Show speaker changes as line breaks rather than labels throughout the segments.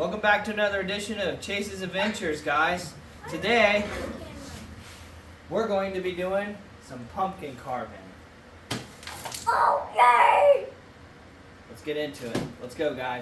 Welcome back to another edition of Chase's Adventures, guys. Today, we're going to be doing some pumpkin carving.
Oh, yay!
Let's get into it. Let's go, guys.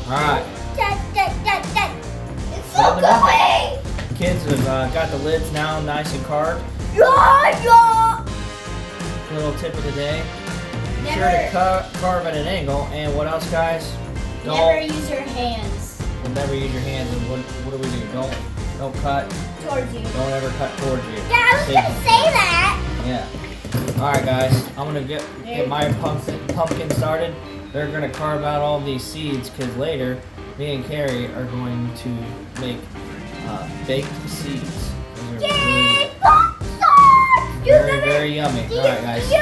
Alright.
It's so gooey!
Kids have got the lids now nice and carved.
Yeah!
Little tip of the day. Be sure
Never-
to carve at an angle. And what else, guys?
Never use your hands
Never use your hands. And what do we do? Don't cut.
towards you.
Don't ever cut towards you.
Yeah, I was gonna say that.
Yeah. Alright, guys. I'm going to get my pumpkin started. They're going to carve out all these seeds because later me and Carrie are going to make baked seeds. Those are
Yay! Pop sauce!
very, very yummy. Alright, guys.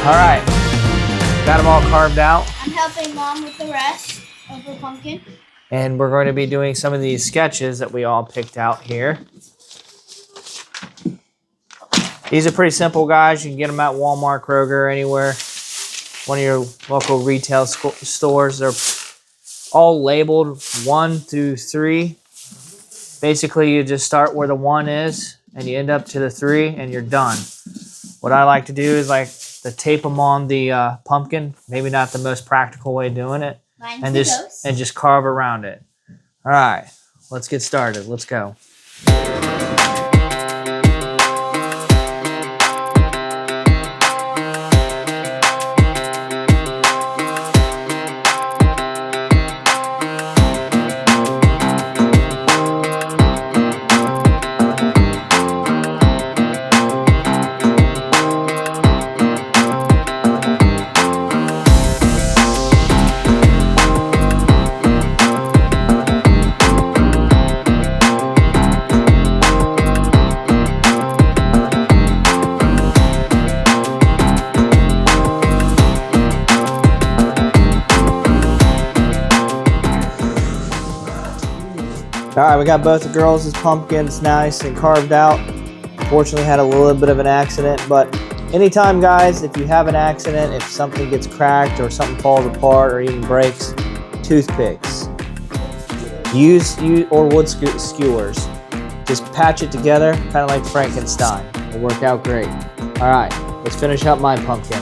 Alright. Got them all carved out.
I'm helping Mom with the rest of the pumpkin.
And we're going to be doing some of these sketches that we all picked out here. These are pretty simple, guys. You can get them at Walmart, Kroger, anywhere. One of your local retail stores. They're all labeled 1 through 3. Basically, you just start where the 1 is, and you end up to the 3, and you're done. What I like to do is to tape them on the pumpkin. Maybe not the most practical way of doing it. And just carve around it. All right, let's get started. Let's go. All right, we got both the girls' pumpkins nice and carved out. Unfortunately, had a little bit of an accident, but anytime, guys, if you have an accident, if something gets cracked or something falls apart or even breaks, toothpicks. Use or wood skewers. Just patch it together, kind of like Frankenstein. It'll work out great. All right, let's finish up my pumpkin.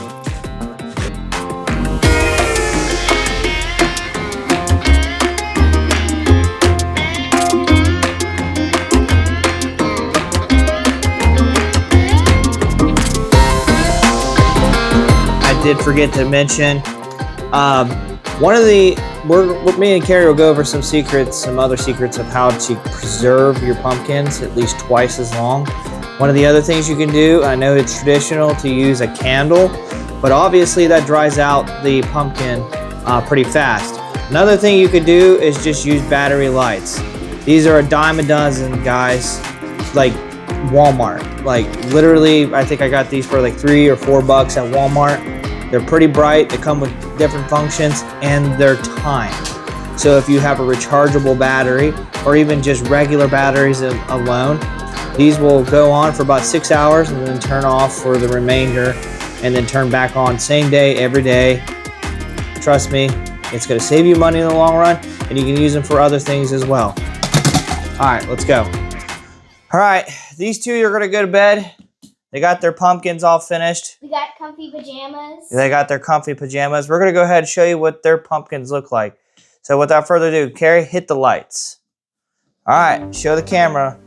Did forget to mention me and Carrie will go over some other secrets of how to preserve your pumpkins at least twice as long. One of the other things you can do, I know it's traditional to use a candle, but obviously that dries out the pumpkin pretty fast. Another thing you could do is just use battery lights. These are a dime a dozen, guys, like Walmart. Like literally, I think I got these for like $3 or $4 at Walmart. They're pretty bright, they come with different functions, and they're timed. So if you have a rechargeable battery, or even just regular batteries alone, these will go on for about 6 hours and then turn off for the remainder, and then turn back on same day, every day. Trust me, it's gonna save you money in the long run, and you can use them for other things as well. All right, let's go. All right, these two are gonna go to bed. They got their pumpkins all finished.
We got comfy pajamas.
They got their comfy pajamas. We're going to go ahead and show you what their pumpkins look like. So without further ado, Carrie, hit the lights. All right, show the camera.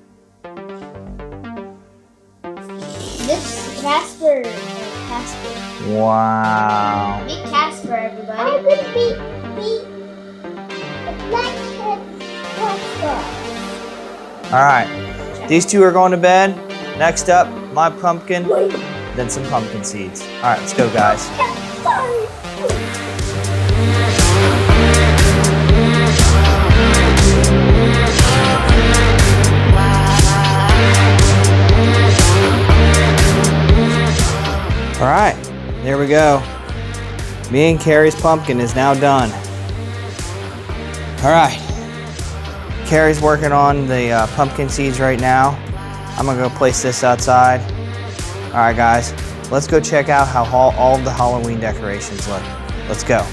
This Casper.
Wow.
Meet Casper, everybody. I'm going to meet a blackhead Casper.
All right, these two are going to bed. Next up, my pumpkin, then some pumpkin seeds. All right, let's go, guys. All right, there we go. Me and Carrie's pumpkin is now done. All right, Carrie's working on the pumpkin seeds right now. I'm gonna go place this outside. All right, guys, let's go check out how all of the Halloween decorations look. Let's go.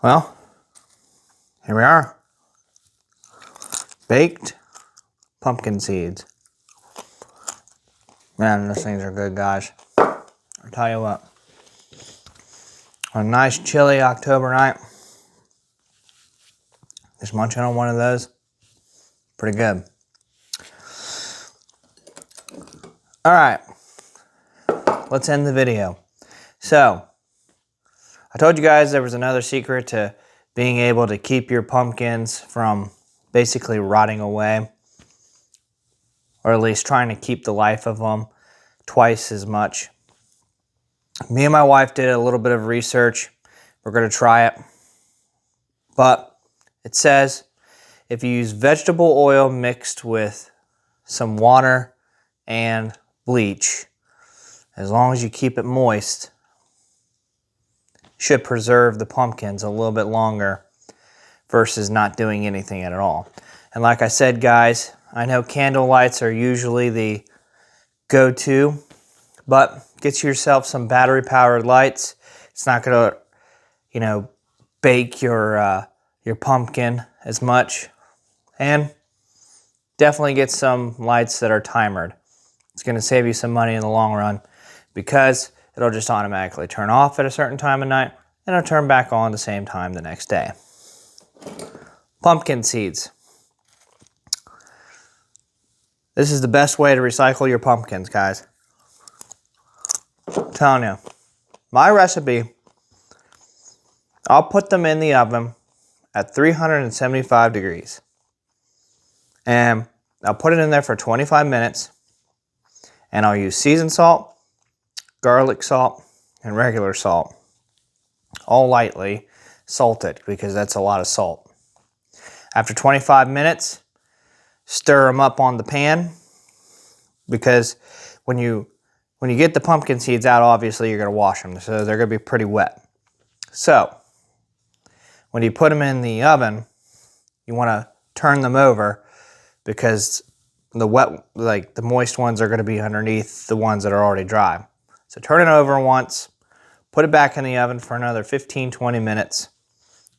Well, here we are. Baked pumpkin seeds. Man, those things are good, guys. I'll tell you what. On a nice chilly October night, just munching on one of those, pretty good. All right, let's end the video. So, I told you guys there was another secret to being able to keep your pumpkins from basically rotting away, or at least trying to keep the life of them twice as much. Me and my wife did a little bit of research. We're going to try it. But it says if you use vegetable oil mixed with some water and bleach, as long as you keep it moist, should preserve the pumpkins a little bit longer versus not doing anything at all. And like I said, guys, I know candle lights are usually the go-to, but get yourself some battery-powered lights. It's not going to, bake your pumpkin as much. And definitely get some lights that are timered. It's going to save you some money in the long run because it'll just automatically turn off at a certain time of night and it'll turn back on the same time the next day. Pumpkin seeds. This is the best way to recycle your pumpkins, guys. I'm telling you. My recipe, I'll put them in the oven at 375 degrees. And I'll put it in there for 25 minutes. And I'll use seasoned salt, garlic salt, and regular salt. All lightly salted because that's a lot of salt. After 25 minutes, stir them up on the pan because when you get the pumpkin seeds out, obviously you're going to wash them, so they're going to be pretty wet. So when you put them in the oven, you want to turn them over because the moist ones are going to be underneath the ones that are already dry. So turn it over once, put it back in the oven for another 15-20 minutes,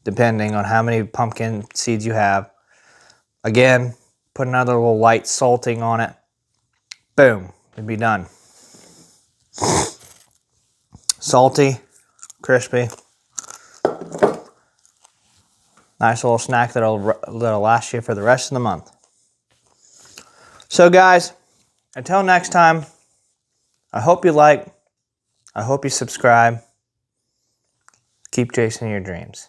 depending on how many pumpkin seeds you have. Again, put another little light salting on it. Boom, it'd be done. Salty, crispy. Nice little snack that'll last you for the rest of the month. So guys, until next time, I hope you like, I hope you subscribe. Keep chasing your dreams.